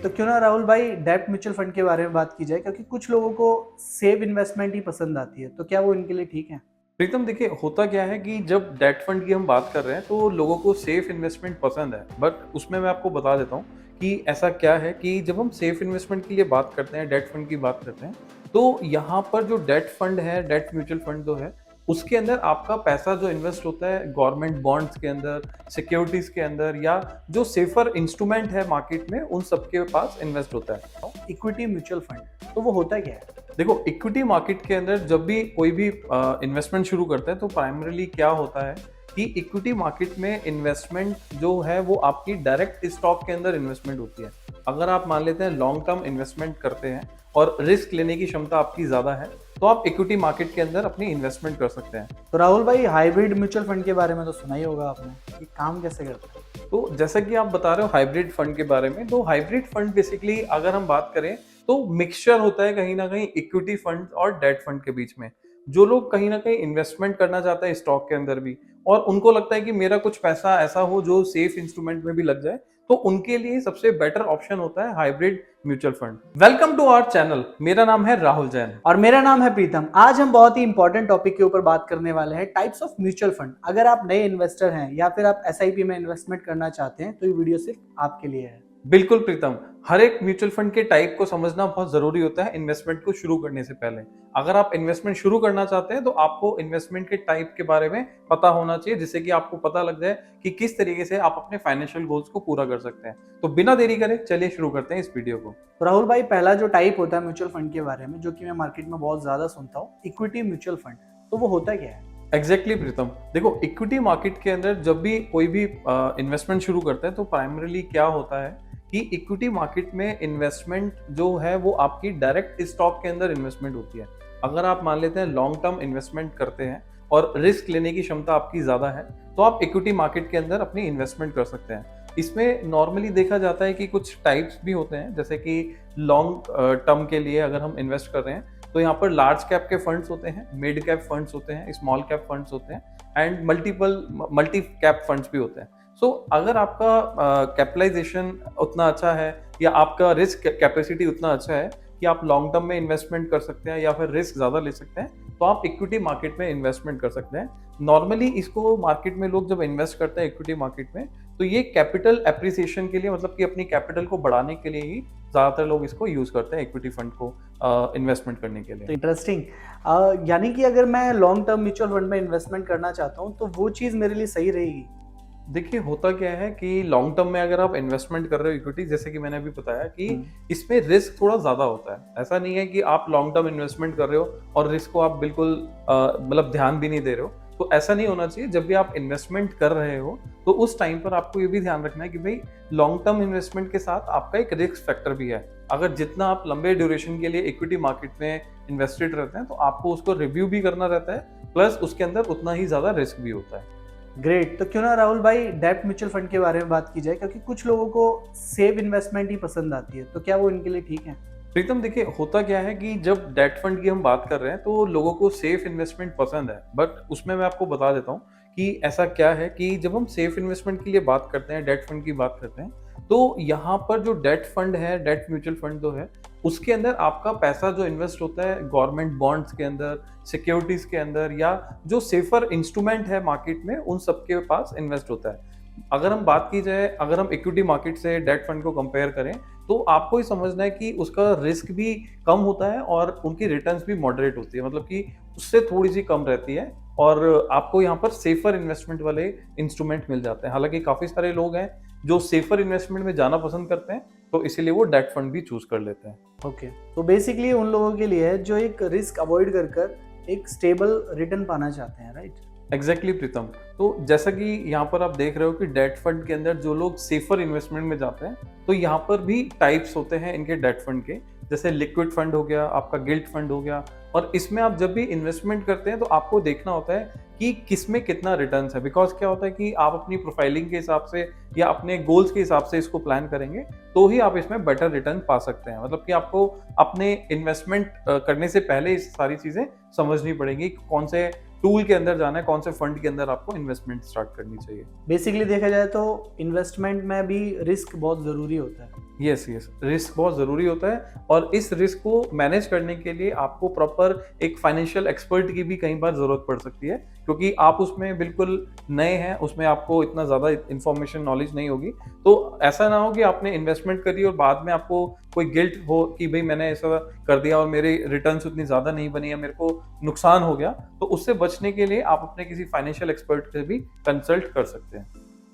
तो क्यों ना राहुल भाई डेब्ट म्यूचुअल फंड के बारे में बात की जाए, क्योंकि कुछ लोगों को सेव इन्वेस्टमेंट ही पसंद आती है। तो क्या वो इनके लिए ठीक है? प्रीतम देखिए, होता क्या है कि जब डेट फंड की हम बात कर रहे हैं तो लोगों को सेफ इन्वेस्टमेंट पसंद है। बट उसमें मैं आपको बता देता हूँ कि ऐसा क्या है कि जब हम सेफ इन्वेस्टमेंट के लिए बात करते हैं, डेट फंड की बात करते हैं, तो यहाँ पर जो डेट फंड है, डेट म्यूचुअल फंड जो है, उसके अंदर आपका पैसा जो इन्वेस्ट होता है गवर्नमेंट बॉन्ड्स के अंदर, सिक्योरिटीज के अंदर, या जो सेफर इंस्ट्रूमेंट है मार्केट में, उन सबके पास इन्वेस्ट होता है। इक्विटी म्यूचुअल फंड तो वो होता क्या है? देखो, इक्विटी मार्केट के अंदर जब भी कोई भी इन्वेस्टमेंट शुरू करता है तो प्राइमरीली क्या होता है कि इक्विटी मार्केट में इन्वेस्टमेंट जो है वो आपकी डायरेक्ट स्टॉक के अंदर इन्वेस्टमेंट होती है। अगर आप मान लेते हैं लॉन्ग टर्म इन्वेस्टमेंट करते हैं और रिस्क लेने की क्षमता आपकी ज़्यादा है, तो आप इक्विटी मार्केट के अंदर अपनी इन्वेस्टमेंट कर सकते हैं। तो राहुल भाई हाइब्रिड म्यूचुअल फंड के बारे में तो सुना ही होगा आपने कि काम कैसे करता है। तो जैसा कि आप बता रहे हो हाइब्रिड फंड के बारे में, तो हाइब्रिड फंड बेसिकली अगर हम बात करें तो मिक्सचर होता है कहीं ना कहीं इक्विटी फंड और डेट फंड के बीच में। जो लोग कहीं ना कहीं इन्वेस्टमेंट करना चाहते हैं स्टॉक के अंदर भी, और उनको लगता है कि मेरा कुछ पैसा ऐसा हो जो सेफ इंस्ट्रूमेंट में भी लग जाए, तो उनके लिए सबसे बेटर ऑप्शन होता है hybrid mutual fund. Welcome to our channel. मेरा नाम है राहुल जैन। और मेरा नाम है प्रीतम। आज हम बहुत ही इंपॉर्टेंट टॉपिक के ऊपर बात करने वाले हैं, टाइप्स ऑफ म्यूचुअल फंड। अगर आप नए इन्वेस्टर हैं या फिर आप एसआईपी में इन्वेस्टमेंट करना चाहते हैं तो ये वीडियो सिर्फ आपके लिए है। बिल्कुल प्रीतम, हर एक म्यूचुअल फंड के टाइप को समझना बहुत जरूरी होता है इन्वेस्टमेंट को शुरू करने से पहले। अगर आप इन्वेस्टमेंट शुरू करना चाहते हैं तो आपको इन्वेस्टमेंट के टाइप के बारे में पता होना चाहिए, जिससे कि आपको पता लग जाए कि किस तरीके से आप अपने फाइनेंशियल गोल्स को पूरा कर सकते हैं। तो बिना देरी करे चलिए शुरू करते हैं इस वीडियो को। तो राहुल भाई, पहला जो टाइप होता है म्यूचुअल फंड के बारे में, जो कि मैं मार्केट में बहुत ज्यादा सुनता हूँ, इक्विटी म्यूचुअल फंड। तो वो होता क्या है? एग्जैक्टली प्रीतम, देखो इक्विटी मार्केट के अंदर जब भी कोई भी इन्वेस्टमेंट शुरू करता है तो प्राइमरीली क्या होता है कि इक्विटी मार्केट में इन्वेस्टमेंट जो है वो आपकी डायरेक्ट स्टॉक के अंदर इन्वेस्टमेंट होती है। अगर आप मान लेते हैं लॉन्ग टर्म इन्वेस्टमेंट करते हैं और रिस्क लेने की क्षमता आपकी ज़्यादा है, तो आप इक्विटी मार्केट के अंदर अपनी इन्वेस्टमेंट कर सकते हैं। इसमें नॉर्मली देखा जाता है कि कुछ टाइप्स भी होते हैं, जैसे कि लॉन्ग टर्म के लिए अगर हम इन्वेस्ट कर रहे हैं तो यहाँ पर लार्ज कैप के फंड्स होते हैं, मिड कैप फंड्स होते हैं, स्मॉल कैप फंड्स होते हैं, एंड मल्टी कैप फंड्स भी होते हैं। सो अगर आपका कैपिटलाइजेशन उतना अच्छा है या आपका रिस्क कैपेसिटी उतना अच्छा है कि आप लॉन्ग टर्म में इन्वेस्टमेंट कर सकते हैं या फिर रिस्क ज़्यादा ले सकते हैं, तो आप इक्विटी मार्केट में इन्वेस्टमेंट कर सकते हैं। नॉर्मली इसको मार्केट में लोग जब इन्वेस्ट करते हैं इक्विटी मार्केट में, तो ये कैपिटल एप्रिसिएशन के लिए, मतलब कि अपनी कैपिटल को बढ़ाने के लिए ही ज़्यादातर लोग इसको यूज़ करते हैं इक्विटी फंड को इन्वेस्टमेंट करने के लिए। तो इंटरेस्टिंग। यानी कि अगर मैं लॉन्ग टर्म म्यूचुअल फंड में इन्वेस्टमेंट करना चाहता हूँ तो वो चीज़ मेरे लिए सही रहेगी? देखिए, होता क्या है कि लॉन्ग टर्म में अगर आप इन्वेस्टमेंट कर रहे हो इक्विटी, जैसे कि मैंने अभी बताया कि इसमें रिस्क थोड़ा ज़्यादा होता है। ऐसा नहीं है कि आप लॉन्ग टर्म इन्वेस्टमेंट कर रहे हो और रिस्क को आप बिल्कुल मतलब ध्यान भी नहीं दे रहे हो। तो ऐसा नहीं होना चाहिए। जब भी आप इन्वेस्टमेंट कर रहे हो तो उस टाइम पर आपको ये भी ध्यान रखना है कि भाई लॉन्ग टर्म इन्वेस्टमेंट के साथ आपका एक रिस्क फैक्टर भी है। अगर जितना आप लंबे ड्यूरेशन के लिए इक्विटी मार्केट में इन्वेस्टेड रहते हैं तो आपको उसको रिव्यू भी करना रहता है, प्लस उसके अंदर उतना ही ज़्यादा रिस्क भी होता है। ग्रेट। तो क्यों ना राहुल भाई डेब्ट म्यूचुअल फंड के बारे में बात की जाए, क्योंकि कुछ लोगों को सेव इन्वेस्टमेंट ही पसंद आती है। तो क्या वो इनके लिए ठीक है? प्रीतम देखिए, होता क्या है कि जब डेट फंड की हम बात कर रहे हैं तो लोगों को सेफ इन्वेस्टमेंट पसंद है। बट उसमें मैं आपको बता देता हूँ कि ऐसा क्या है कि जब हम सेफ इन्वेस्टमेंट के लिए बात करते हैं, डेट फंड की बात करते हैं, तो यहाँ पर जो डेट फंड है, डेट म्यूचुअल फंड जो है, उसके अंदर आपका पैसा जो इन्वेस्ट होता है गवर्नमेंट बॉन्ड्स के अंदर, सिक्योरिटीज के अंदर, या जो सेफर इंस्ट्रूमेंट है मार्केट में, उन सबके पास इन्वेस्ट होता है। अगर हम बात की जाए, अगर हम इक्विटी मार्केट से डेट फंड को कंपेयर करें, तो आपको ही समझना है कि उसका रिस्क भी कम होता है और उनकी रिटर्न्स भी मॉडरेट होती है, मतलब कि उससे थोड़ी सी कम रहती है, और आपको यहाँ पर सेफर इन्वेस्टमेंट वाले इंस्ट्रूमेंट मिल जाते हैं। हालांकि काफ़ी सारे लोग हैं जो सेफर इन्वेस्टमेंट में जाना पसंद करते हैं, तो इसीलिए वो डेट फंड भी चूज कर लेते हैं। ओके। तो बेसिकली उन लोगों के लिए है जो एक रिस्क अवॉइड कर कर एक स्टेबल रिटर्न पाना चाहते हैं, राइट? एग्जैक्टली प्रीतम, तो जैसा कि यहाँ पर आप देख रहे हो कि डेट फंड के अंदर जो लोग सेफर इन्वेस्टमेंट में जाते हैं, तो यहाँ पर भी टाइप्स होते हैं इनके डेट फंड के। जैसे लिक्विड फंड हो गया, आपका गिल्ट फंड हो गया, और इसमें आप जब भी इन्वेस्टमेंट करते हैं तो आपको देखना होता है कि किसमें कितना रिटर्न्स है। बिकॉज क्या होता है कि आप अपनी प्रोफाइलिंग के हिसाब से या अपने गोल्स के हिसाब से इसको प्लान करेंगे तो ही आप इसमें बेटर रिटर्न पा सकते हैं। मतलब कि आपको अपने इन्वेस्टमेंट करने से पहले इस सारी चीज़ें समझनी पड़ेगी कि कौन से टूल के अंदर जाना है, कौन से फंड के अंदर आपको इन्वेस्टमेंट स्टार्ट करनी चाहिए। बेसिकली देखा जाए तो इन्वेस्टमेंट में भी रिस्क बहुत ज़रूरी होता है। यस यस, रिस्क बहुत ज़रूरी होता है और इस रिस्क को मैनेज करने के लिए आपको प्रॉपर एक फाइनेंशियल एक्सपर्ट की भी कई बार ज़रूरत पड़ सकती है, क्योंकि आप उसमें बिल्कुल नए हैं, उसमें आपको इतना ज़्यादा इन्फॉर्मेशन नॉलेज नहीं होगी। तो ऐसा ना हो कि आपने इन्वेस्टमेंट करी और बाद में आपको कोई गिल्ट हो कि भाई मैंने ऐसा कर दिया और मेरे रिटर्न्स उतनी ज़्यादा नहीं बनी या मेरे को नुकसान हो गया। तो उससे बचने के लिए आप अपने किसी फाइनेंशियल एक्सपर्ट से भी कंसल्ट कर सकते हैं।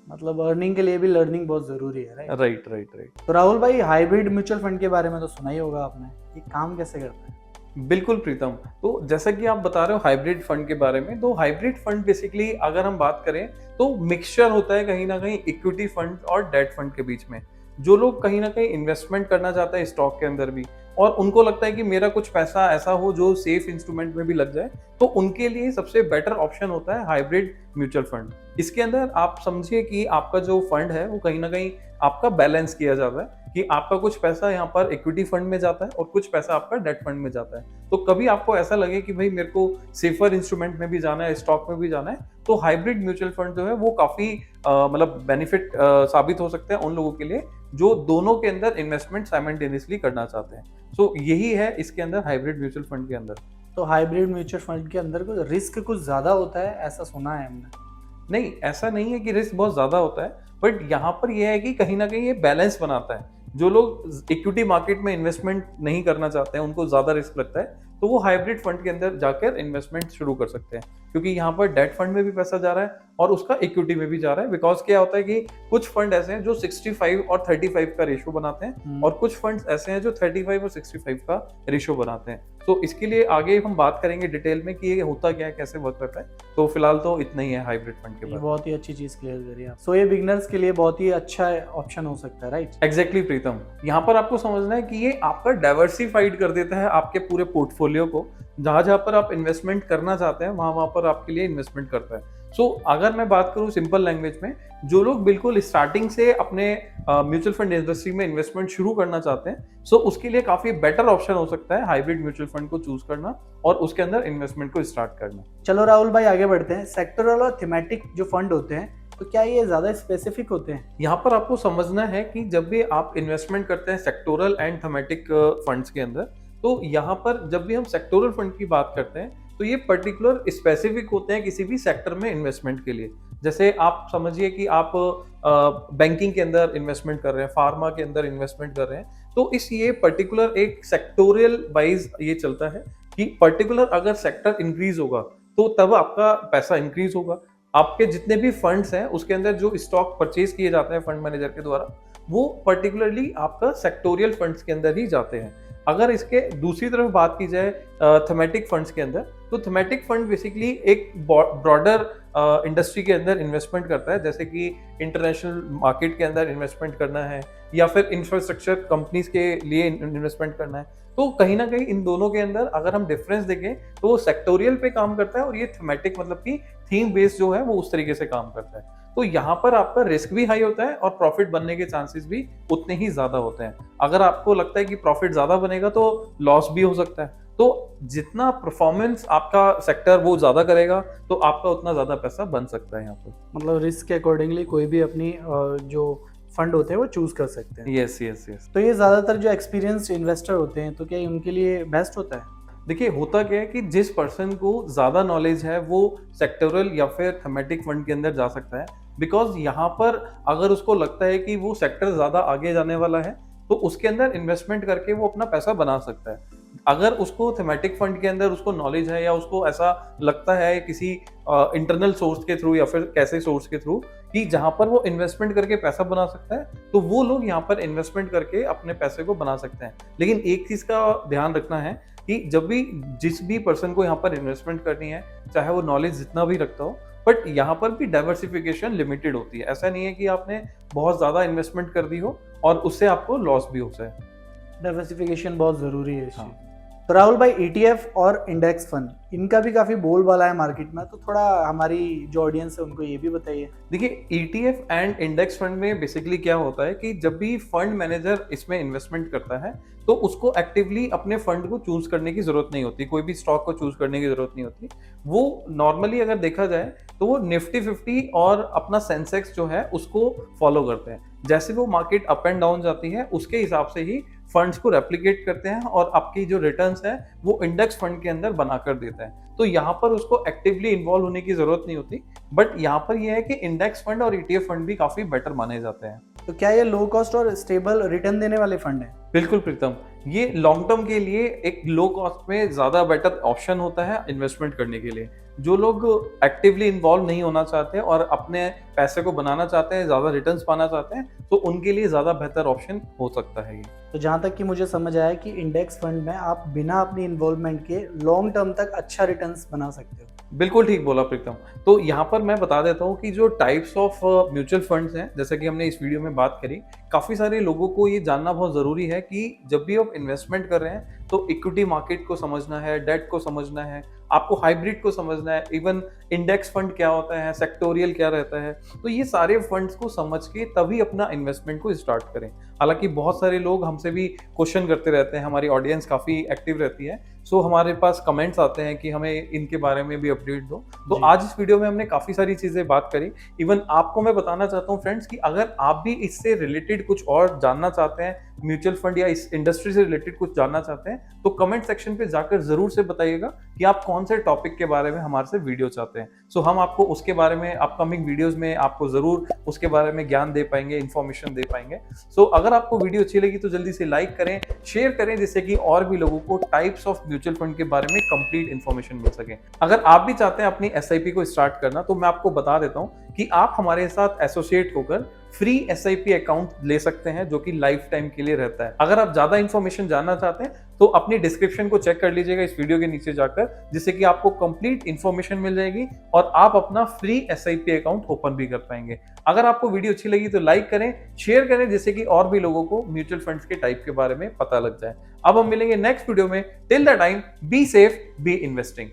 मतलब अर्निंग के लिए भी लर्निंग बहुत ज़रूरी है, राइट? Right right right. तो राहुल भाई, हाइब्रिड म्यूचुअल फंड के बारे में तो सुना ही होगा आपने, ये काम कैसे करता है? बिल्कुल प्रीतम, तो जैसा कि आप बता रहे हो हाइब्रिड फंड के बारे में, तो हाइब्रिड फंड बेसिकली अगर हम बात करें तो मिक्सचर होता है कहीं ना कहीं इक्विटी फंड और डेट फंड के बीच में। जो लोग कहीं ना कहीं इन्वेस्टमेंट करना चाहते हैं स्टॉक के अंदर भी, और उनको लगता है कि मेरा कुछ पैसा ऐसा हो जो सेफ इंस्ट्रूमेंट में भी लग जाए, तो उनके लिए सबसे बेटर ऑप्शन होता है हाइब्रिड म्यूचुअल फंड। इसके अंदर आप समझिए कि आपका जो फंड है वो कहीं ना कहीं आपका बैलेंस किया जाता है कि आपका कुछ पैसा यहाँ पर इक्विटी फंड में जाता है और कुछ पैसा आपका डेट फंड में जाता है। तो कभी आपको ऐसा लगे कि भाई मेरे को सेफर इंस्ट्रूमेंट में भी जाना है, स्टॉक में भी जाना है, तो हाइब्रिड म्यूचुअल फंड जो है वो काफी मतलब बेनिफिट साबित हो सकते हैं उन लोगों के लिए जो दोनों के अंदर इन्वेस्टमेंट साइमल्टेनियसली करना चाहते हैं। सो यही है इसके अंदर हाइब्रिड म्यूचुअल फंड के अंदर। तो हाइब्रिड म्यूचुअल फंड के अंदर कुछ रिस्क कुछ ज़्यादा होता है, ऐसा सुना है हमने। नहीं, ऐसा नहीं है कि रिस्क बहुत ज्यादा होता है, बट यहाँ पर यह है कि कहीं ना कहीं ये बैलेंस बनाता है। जो लोग इक्विटी मार्केट में इन्वेस्टमेंट नहीं करना चाहते हैं, उनको ज्यादा रिस्क लगता है, तो वो हाइब्रिड फंड के अंदर जाकर इन्वेस्टमेंट शुरू कर सकते हैं, क्योंकि यहाँ पर डेट फंड में भी पैसा जा रहा है और उसका इक्विटी में भी जा रहा है। बिकॉज क्या होता है कि कुछ फंड ऐसे हैं जो 65 और 35 का रेशियो बनाते हैं और कुछ फंड्स ऐसे हैं जो 35 और 65 का रेशियो बनाते हैं। तो इसके लिए आगे हम बात करेंगे डिटेल में कि ये होता क्या है, कैसे वर्क करता है। तो फिलहाल तो इतना ही है हाइब्रिड फंड के ये बारे में। बहुत ही अच्छी चीज़ क्लियर करी आप। सो ये बिगनर्स के लिए बहुत ही अच्छा ऑप्शन हो सकता है, राइट? एग्जैक्टली प्रीतम, यहाँ पर आपको समझना है कि ये आपका डाइवर्सिफाइड कर देता है आपके पूरे पोर्टफोलियो को। जहां जहां पर आप इन्वेस्टमेंट करना चाहते हैं वहां वहां पर आपके लिए इन्वेस्टमेंट करता है। सो अगर मैं बात करूं सिंपल लैंग्वेज में, जो लोग बिल्कुल स्टार्टिंग से अपने म्यूचुअल फंड इंडस्ट्री में इन्वेस्टमेंट शुरू करना चाहते हैं, सो उसके लिए काफी बेटर ऑप्शन हो सकता है हाइब्रिड म्यूचुअल फंड को चूज करना और उसके अंदर इन्वेस्टमेंट को स्टार्ट करना। चलो राहुल भाई, आगे बढ़ते हैं। सेक्टरल और थीमेटिक जो फंड होते हैं, तो क्या ये ज़्यादा स्पेसिफिक होते हैं? यहाँ पर आपको समझना है कि जब भी आप इन्वेस्टमेंट करते हैं सेक्टोरल एंड थीमेटिक फंड्स के अंदर, तो यहाँ पर जब भी हम सेक्टोरल फंड की बात करते हैं तो ये पर्टिकुलर स्पेसिफिक होते हैं किसी भी सेक्टर में इन्वेस्टमेंट के लिए। जैसे आप समझिए कि आप बैंकिंग के अंदर इन्वेस्टमेंट कर रहे हैं, फार्मा के अंदर इन्वेस्टमेंट कर रहे हैं, तो इस ये पर्टिकुलर एक सेक्टोरियल वाइज ये चलता है कि पर्टिकुलर अगर सेक्टर इंक्रीज होगा तो तब आपका पैसा इंक्रीज होगा। आपके जितने भी फंड्स हैं उसके अंदर जो स्टॉक परचेज किए जाते हैं फंड मैनेजर के द्वारा, वो पर्टिकुलरली आपका सेक्टोरियल फंड्स के अंदर ही जाते हैं। अगर इसके दूसरी तरफ बात की जाए थीमेटिक फंड्स के अंदर, तो थीमेटिक फंड बेसिकली एक ब्रॉडर इंडस्ट्री के अंदर इन्वेस्टमेंट करता है, जैसे कि इंटरनेशनल मार्केट के अंदर इन्वेस्टमेंट करना है या फिर इंफ्रास्ट्रक्चर कंपनीज के लिए इन्वेस्टमेंट करना है। तो कहीं ना कहीं इन दोनों के अंदर अगर हम डिफरेंस देखें तो वो सेक्टोरियल पे काम करता है और ये थीमेटिक मतलब कि थीम बेस्ड जो है वो उस तरीके से काम करता है। तो यहाँ पर आपका रिस्क भी हाई होता है और प्रॉफिट बनने के चांसेस भी उतने ही ज्यादा होते हैं। अगर आपको लगता है कि प्रॉफिट ज्यादा बनेगा तो लॉस भी हो सकता है। तो जितना परफॉर्मेंस आपका सेक्टर वो ज्यादा करेगा तो आपका उतना ज्यादा पैसा बन सकता है यहाँ पर। मतलब रिस्क के अकॉर्डिंगली कोई भी अपनी जो फंड होते हैं वो चूज कर सकते हैं। Yes yes yes. तो ये ज़्यादातर जो एक्सपीरियंस्ड इन्वेस्टर होते हैं, तो क्या ये उनके लिए बेस्ट होता है? देखिए, होता क्या है कि जिस पर्सन को ज्यादा नॉलेज है वो सेक्टोरल या फिर थीमेटिक फंड के अंदर जा सकता है। बिकॉज यहाँ पर अगर उसको लगता है कि वो सेक्टर ज्यादा आगे जाने वाला है तो उसके अंदर इन्वेस्टमेंट करके वो अपना पैसा बना सकता है। अगर उसको थीमेटिक फंड के अंदर उसको नॉलेज है या उसको ऐसा लगता है किसी इंटरनल सोर्स के थ्रू या फिर कैसे सोर्स के थ्रू कि जहां पर वो इन्वेस्टमेंट करके पैसा बना सकता है, तो वो लोग यहाँ पर इन्वेस्टमेंट करके अपने पैसे को बना सकते हैं। लेकिन एक चीज का ध्यान रखना है कि जब भी जिस भी पर्सन को यहाँ पर इन्वेस्टमेंट करनी है, चाहे वो नॉलेज जितना भी रखता हो, बट यहाँ पर भी डाइवर्सिफिकेशन लिमिटेड होती है। ऐसा नहीं है कि आपने बहुत ज्यादा इन्वेस्टमेंट कर दी हो और उससे आपको लॉस भी हो जाए। डाइवर्सिफिकेशन बहुत ज़रूरी है इस हाँ। चीज़। तो राहुल भाई, ईटीएफ और इंडेक्स फंड इनका भी काफी बोलबाला है मार्केट में, तो थोड़ा हमारी जो ऑडियंस है उनको ये भी बताइए। देखिए, ईटीएफ एंड इंडेक्स फंड में बेसिकली क्या होता है कि जब भी फंड मैनेजर इसमें इन्वेस्टमेंट करता है तो उसको एक्टिवली अपने फंड को चूज करने की जरूरत नहीं होती, कोई भी स्टॉक को चूज करने की जरूरत नहीं होती। वो नॉर्मली अगर देखा जाए तो वो निफ्टी 50 और अपना सेंसेक्स जो है उसको फॉलो करते हैं। जैसे वो मार्केट अप एंड डाउन जाती है उसके हिसाब से ही फंड्स को रेप्लिकेट करते हैं और आपकी जो रिटर्न्स है वो इंडेक्स फंड के अंदर बनाकर देता है। तो यहाँ पर उसको एक्टिवली इन्वॉल्व होने की जरूरत नहीं होती। बट यहाँ पर यह है कि इंडेक्स फंड और ईटीएफ फंड भी काफी बेटर माने जाते हैं। तो क्या ये लो कॉस्ट और स्टेबल रिटर्न देने वाले फंड है? बिल्कुल प्रीतम, ये लॉन्ग टर्म के लिए एक लो कॉस्ट में ज्यादा बेटर ऑप्शन होता है इन्वेस्टमेंट करने के लिए। जो लोग एक्टिवली इन्वॉल्व नहीं होना चाहते और अपने पैसे को बनाना चाहते हैं, ज्यादा रिटर्न्स पाना चाहते हैं, तो उनके लिए ज्यादा बेहतर ऑप्शन हो सकता है ये। तो जहाँ तक कि मुझे समझ आया कि इंडेक्स फंड में आप बिना अपनी इन्वॉल्वमेंट के लॉन्ग टर्म तक अच्छा रिटर्न्स बना सकते हो। बिल्कुल ठीक बोला प्रीतम। तो यहाँ पर मैं बता देता हूँ कि जो टाइप्स ऑफ म्यूचुअल फंड्स हैं, जैसे कि हमने इस वीडियो में बात करी, काफी सारे लोगों को ये जानना बहुत जरूरी है कि जब भी आप इन्वेस्टमेंट कर रहे हैं तो इक्विटी मार्केट को समझना है, डेट को समझना है, आपको हाइब्रिड को समझना है, इवन इंडेक्स फंड क्या होता है, सेक्टोरियल क्या रहता है। तो ये सारे फंड्स को समझ के तभी अपना इन्वेस्टमेंट को स्टार्ट करें। हालांकि बहुत सारे लोग हमसे भी क्वेश्चन करते रहते हैं, हमारी ऑडियंस काफी एक्टिव रहती है, सो हमारे पास कमेंट्स आते हैं कि हमें इनके बारे में भी अपडेट दो। तो आज इस वीडियो में हमने काफी सारी चीजें बात करी। इवन आपको मैं बताना चाहता हूँ फ्रेंड्स कि अगर आप भी इससे रिलेटेड कुछ और जानना चाहते हैं, म्यूचुअल फंड या इस इंडस्ट्री से रिलेटेड कुछ जानना चाहते हैं, तो कमेंट सेक्शन पे जाकर जरूर से बताइएगा कि आप कौन से टॉपिक के बारे में हमारे से वीडियो चाहते हैं। सो हम आपको उसके बारे में अपकमिंग वीडियोस में आपको जरूर उसके बारे में ज्ञान दे पाएंगे, इन्फॉर्मेशन दे पाएंगे। सो अगर आपको वीडियो अच्छी लगी तो जल्दी से लाइक करें, शेयर करें, जिससे कि और भी लोगों को टाइप्स ऑफ म्यूचुअल फंड के बारे में कंप्लीट इन्फॉर्मेशन मिल सके। अगर आप भी चाहते हैं अपनी एसआईपी को स्टार्ट करना, तो मैं आपको बता देता हूं कि आप हमारे साथ एसोसिएट होकर फ्री एसआईपी अकाउंट ले सकते हैं, जो कि लाइफ टाइम के लिए रहता है। अगर आप ज्यादा इन्फॉर्मेशन जानना चाहते हैं तो अपनी डिस्क्रिप्शन को चेक कर लीजिएगा इस वीडियो के नीचे जाकर, जिससे कि आपको कंप्लीट इन्फॉर्मेशन मिल जाएगी और आप अपना फ्री एसआईपी अकाउंट ओपन भी कर पाएंगे। अगर आपको वीडियो अच्छी लगी तो लाइक करें, शेयर करें, जिससे कि और भी लोगों को म्यूचुअल फंड्स के टाइप के बारे में पता लग जाए। अब हम मिलेंगे नेक्स्ट वीडियो में। Till the time, be safe, be investing.